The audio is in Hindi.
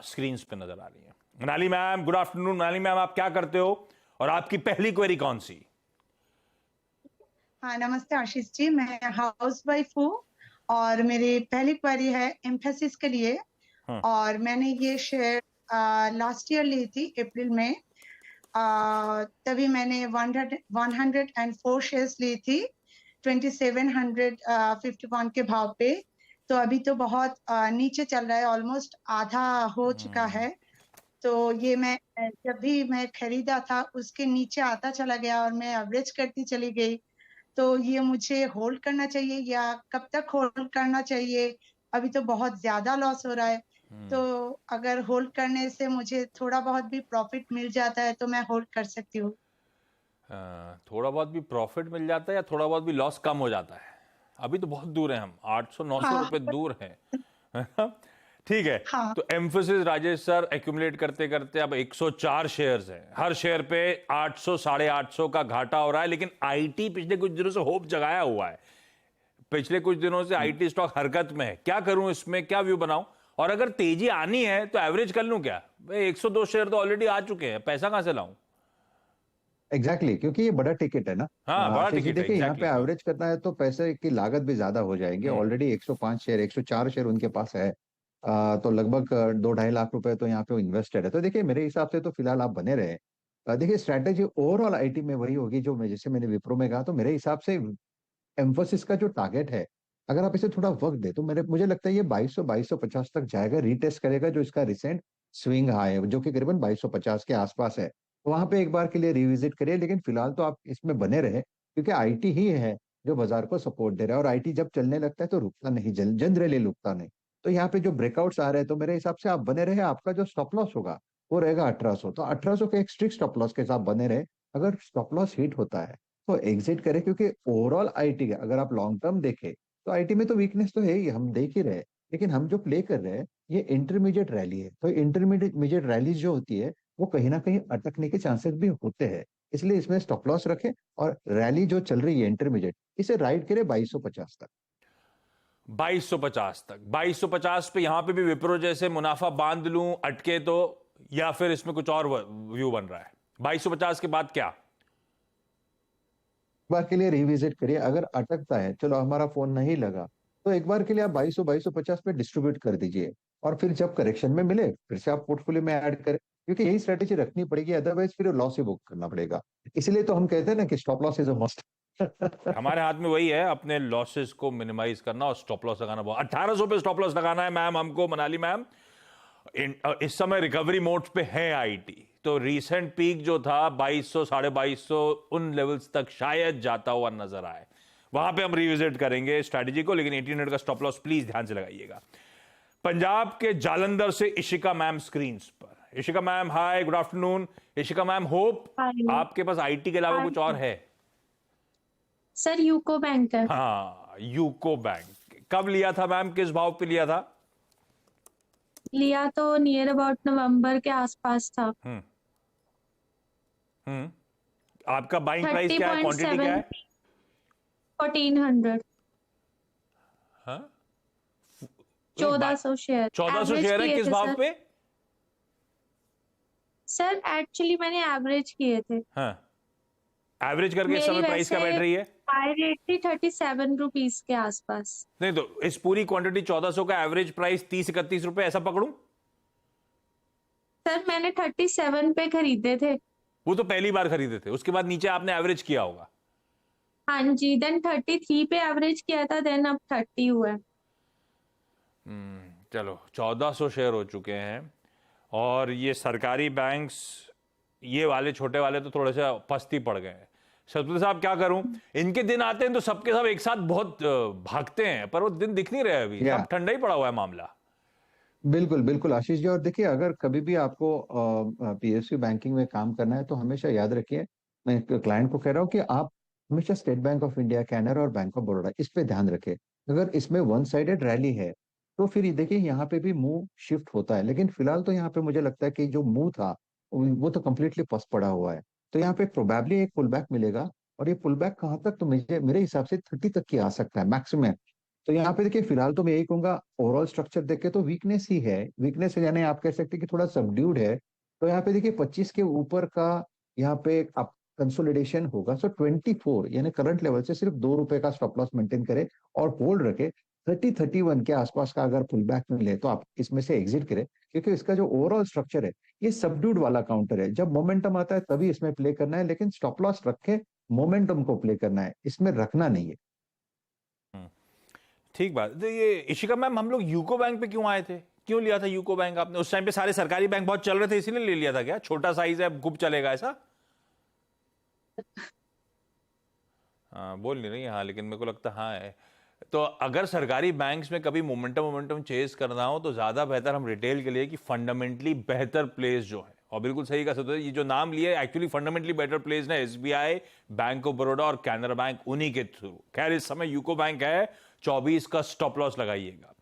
स्क्रीन पे नजर आ रही है। Manali ma'am, good afternoon. Manali ma'am, आप क्या करते हो और आपकी पहली क्वेरी कौन सी? हाँ, नमस्ते आशीष जी। मैं हाउस वाइफ हूँ और मेरी पहली क्वेरी है एम्फेसिस के लिए। हम्म। और मैंने ये शेयर लास्ट ईयर ली थी अप्रैल में। तभी मैंने 104 शेयर्स ली थी 2751 के भाव पे। तो अभी तो बहुत नीचे चल रहा है, ऑलमोस्ट आधा हो चुका हम्म। है। तो ये मैं जब भी मैं खरीदा था उसके नीचे आता चला गया और मैं एवरेज करती चली गई। तो ये मुझे होल्ड करना चाहिए या कब तक होल्ड करना चाहिए? अभी तो बहुत ज्यादा लॉस हो रहा है। तो अगर होल्ड करने से मुझे थोड़ा बहुत भी प्रॉफिट मिल जाता है तो मैं होल्ड कर सकती हूँ। थोड़ा बहुत भी प्रॉफिट मिल जाता है या थोड़ा बहुत भी लॉस कम हो जाता है? अभी तो बहुत दूर है, हम 800-900 हाँ रुपए दूर हैं। ठीक है। हाँ। तो एम्फोसिस राजेश सर एक्यूमुलेट करते करते अब 104 शेयर्स हैं, हर शेयर पे 800 850 का घाटा हो रहा है। लेकिन आईटी पिछले कुछ दिनों से होप जगाया हुआ है। पिछले कुछ दिनों से आईटी स्टॉक हरकत में है। क्या करूं, इसमें क्या व्यू बनाऊं? और अगर तेजी आनी है तो एवरेज कर लूं क्या? भाई 102 शेयर तो ऑलरेडी आ चुके हैं, पैसा कहां से लाऊं? एग्जैक्टली exactly, क्योंकि ये बड़ा टिकट है ना। हाँ, बड़ा आशीष जी टिकट है, देखिए, यहाँ पे एग्जैक्टली। एवरेज करना है तो पैसे की लागत भी ज्यादा हो जाएगी। हम्म। ऑलरेडी 105 शेयर, 104 शेयर उनके पास है। तो लगभग 2-2.5 लाख रुपए तो यहाँ पे इन्वेस्टेड है। तो देखिए मेरे हिसाब से तो फिलहाल आप बने रहे। देखिए स्ट्रैटेजी ओवरऑल आईटी में वही होगी जो मैं, जैसे मैंने विप्रो में कहा, तो मेरे हिसाब से एम्फोसिस का जो टारगेट है, अगर आप इसे थोड़ा वक्त दे तो मुझे लगता है ये 2200-2250 तक जाएगा, रीटेस्ट करेगा जो इसका रिसेंट स्विंग हाई है जो कि करीबन 2250 के आसपास है। तो वहां पे एक बार के लिए रिविजिट करिए, लेकिन फिलहाल तो आप इसमें बने रहे, क्योंकि आईटी ही है जो बाजार को सपोर्ट दे रहा है, और आईटी जब चलने लगता है तो रुकता नहीं, जनरली रुकता नहीं। तो यहाँ पे जो ब्रेकआउट्स आ रहे हैं तो मेरे हिसाब से आप बने रहे। आपका जो स्टॉप लॉस होगा वो रहेगा 1800, तो 1800 के एक स्ट्रिक्ट स्टॉप लॉस के साथ बने रहे। अगर स्टॉप लॉस हिट होता है तो एग्जिट करें, क्योंकि ओवरऑल आईटी का अगर आप लॉन्ग टर्म देखें तो आईटी में तो वीकनेस तो है ही, हम देख ही रहे हैं। लेकिन हम जो प्ले कर रहे हैं ये इंटरमीडिएट रैली है, तो इंटरमीडिएट रैली जो होती है वो कहीं ना कहीं अटकने के चांसेस भी होते हैं। इसलिए इसमें स्टॉप लॉस रखें, और रैली जो चल रही है इंटरमीडिएट, इसे राइड करें 2250 तक। 2250 तक, 2250 पे यहां पे भी विप्रो जैसे मुनाफा बांध लूं अटके तो, या फिर इसमें कुछ और व्यू बन रहा है? 2250 के बाद क्या? एक बार के लिए रिविजिट करिए, अगर अटकता है, चलो हमारा फोन नहीं लगा, तो एक बार के लिए आप 2250 पे डिस्ट्रीब्यूट कर दीजिए, और फिर जब करेक्शन में मिले फिर से आप पोर्टफोलियो में ऐड करें, क्योंकि यही स्ट्रेटेजी रखनी पड़ेगी, अदरवाइज फिर लॉस ही बुक करना पड़ेगा। इसलिए तो हम कहते हैं ना कि stop loss is a must. हमारे हाथ में वही है, अपने लॉसेस को मिनिमाइज करना और स्टॉप लॉस लगाना। बहुत 1800 पे स्टॉप लॉस लगाना है मैम हमको, मनाली मैम। इस समय रिकवरी मोड पे है आईटी, तो रीसेंट पीक जो था 2200 2250 उन लेवल्स तक शायद जाता हुआ नजर आए। वहां पे हम रिविजिट करेंगे स्ट्रैटेजी को, लेकिन 1800 का स्टॉप लॉस प्लीज ध्यान से लगाइएगा। पंजाब के जालंधर से इशिका मैम स्क्रीन पर। Ishika ma'am hi, good afternoon. Ishika ma'am, hope hi. आपके पास आईटी के अलावा हाय कुछ और है? सर, यूको बैंक है। हाँ, यूको बैंक। कब लिया था मैम, किस भाव पे लिया था? लिया तो नियर अबाउट नवंबर के आसपास था। हम्म। हम्म। आपका बाइंग प्राइस थर्टी क्या है, पॉइंट क्वांटिटी क्या सेवन है? 1400। हाँ, 1400 शेयर 1400 एवरेज शेयर है, किए किस थे भाव सर। पे? सर एक्चुअली मैंने एवरेज किए थे। हाँ, एवरेज करके इस मेरी समय प्राइस क्या वैसे बैठ रही है? बाय रेट थी 37 रुपीज के आसपास। नहीं तो इस पूरी क्वांटिटी 1400 का एवरेज प्राइस 30-31 रुपए ऐसा पकड़ूं? सर मैंने 37 पे खरीदे थे। वो तो पहली बार खरीदे थे, उसके बाद नीचे आपने एवरेज किया होगा। हाँ जी, देन 33 पे एवरेज किया था, देन अब 30 हुआ है। चलो, 1400 शेयर हो चुके हैं। और ये सरकारी बैंक्स, ये वाले छोटे वाले तो थोड़े से पस्ती पड़ गए हैं। शत्रुघ्न साहब क्या करूं, इनके दिन आते हैं तो सबके सब एक साथ बहुत भागते हैं, पर वो दिन दिख नहीं रहे अभी, या सब ठंडा ही पड़ा हुआ है मामला। बिल्कुल बिल्कुल आशीष जी, और देखिए अगर कभी भी आपको पीएसयू बैंकिंग में काम करना है तो हमेशा याद रखिए, मैं क्लाइंट को कह रहा हूँ कि आप हमेशा state bank of India, Canara और बैंक ऑफ बड़ौदा, इस पे ध्यान रखें। अगर इसमें वन साइडेड रैली है तो फिर ये देखिए यहाँ पे भी मूव शिफ्ट होता है, लेकिन फिलहाल तो यहाँ पे मुझे लगता है कि जो मूव था वो तो कम्प्लीटली पस पड़ा हुआ है। तो यहाँ पे प्रोबेबली एक पुल बैक मिलेगा, और ये पुल बैक कहाँ तक, तो मुझे मेरे हिसाब से 30 तक की आ सकता है मैक्सिमम। तो यहाँ पे देखिए फिलहाल तो मैं यही कहूंगा, ओवरऑल स्ट्रक्चर देख के तो वीकनेस ही है, वीकनेस है, यानी आप कह सकते हैं कि थोड़ा सबड्यूड है। तो यहाँ पे देखिए 25 के ऊपर का यहाँ पे कंसोलिडेशन होगा। सो 24 यानी करंट लेवल से सिर्फ 2 रुपए का स्टॉप लॉस मेंटेन करे और होल्ड रखे। 30-31 के आसपास का अगर पुल बैक मिले तो आप इसमें से एग्जिट करें, क्योंकि इसका जो ओवरऑल स्ट्रक्चर है ये सबड्यूड वाला काउंटर है। जब मोमेंटम आता है तभी इसमें प्ले करना है, लेकिन स्टॉप लॉस रखे मोमेंटम को प्ले करना है, इसमें रखना नहीं है। ठीक बात। तो ये इशिका मैम, हम लोग यूको बैंक पे क्यों आए थे? क्यों लिया था यूको बैंक आपने? उस टाइम पे सारे सरकारी बैंक बहुत चल रहे थे इसीलिए ले लिया था क्या? छोटा साइज है, खूब चलेगा ऐसा? हाँ, बोल नहीं रही हाँ, लेकिन मेरे को लगता हाँ है। तो अगर सरकारी बैंक्स में कभी मोमेंटम चेज करना हो तो ज्यादा बेहतर हम रिटेल के लिए कि फंडामेंटली बेहतर प्लेस जो है, और बिल्कुल सही कहा सकते, ये जो नाम लिए एक्चुअली फंडामेंटली बेटर प्लेस ना एसबीआई, बैंक ऑफ बड़ौदा और कैनरा बैंक, उन्हीं के थ्रू। खैर इस समय यूको बैंक है 24 का स्टॉप लॉस लगाइएगा।